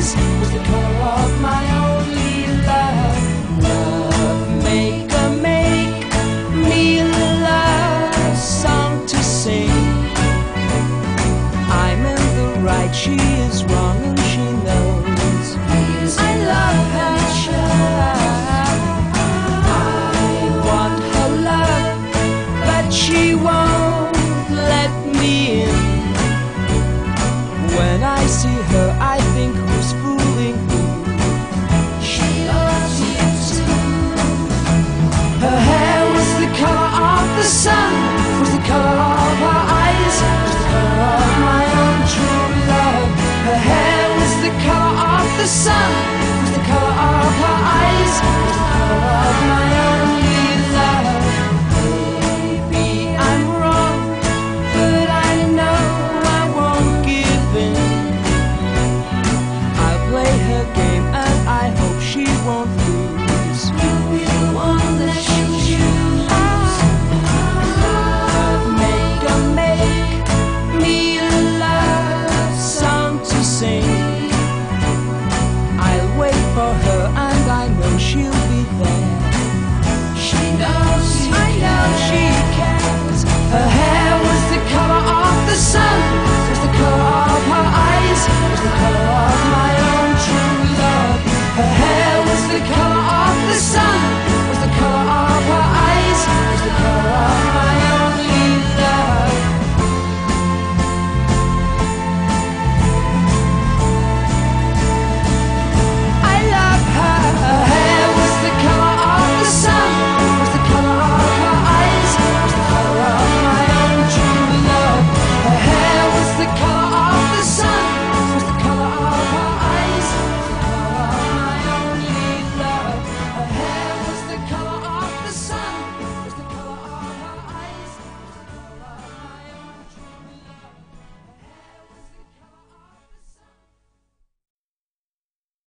eyes was the color of my only love. Love maker, make me a love song to sing. I'm in the right, she is wrong, and she knows. I love her. I want her love, but she won't let me in. When I see her